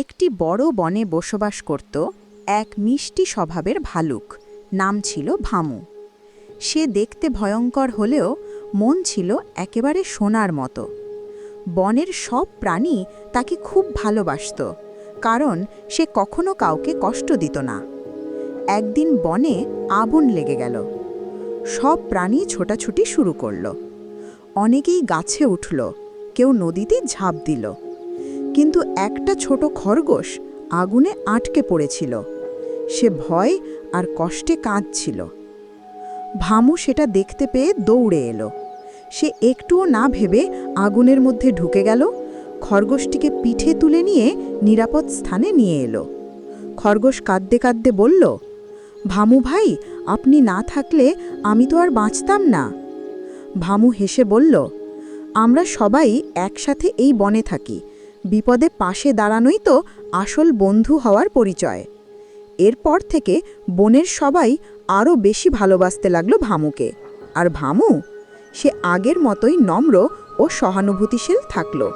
একটি বড় বনে বসবাস করত এক মিষ্টি স্বভাবের ভালুক। নাম ছিল ভামু। সে দেখতে ভয়ঙ্কর হলেও মন ছিল একেবারে সোনার মতো। বনের সব প্রাণী তাকে খুব ভালোবাসত, কারণ সে কখনো কাউকে কষ্ট দিত না। একদিন বনে আগুন লেগে গেল। সব প্রাণী ছোটাছুটি শুরু করল। অনেকেই গাছে উঠল, কেউ নদীতে ঝাঁপ দিল। কিন্তু একটা ছোট খরগোশ আগুনে আটকে পড়েছিল। সে ভয় আর কষ্টে কাঁদছিল। ভামু সেটা দেখতে পেয়ে দৌড়ে এলো। সে একটুও না ভেবে আগুনের মধ্যে ঢুকে গেল, খরগোশটিকে পিঠে তুলে নিয়ে নিরাপদ স্থানে নিয়ে এলো। খরগোশ কাঁদতে কাঁদতে বলল, ভামু ভাই, আপনি না থাকলে আমি তো আর বাঁচতাম না। ভামু হেসে বলল, আমরা সবাই একসাথে এই বনে থাকি, বিপদে পাশে দাঁড়ানোই তো আসল বন্ধু হওয়ার পরিচয়। এরপর থেকে বনের সবাই আরও বেশি ভালোবাসতে লাগলো ভামুকে। আর ভামু, সে আগের মতোই নম্র ও সহানুভূতিশীল থাকলো।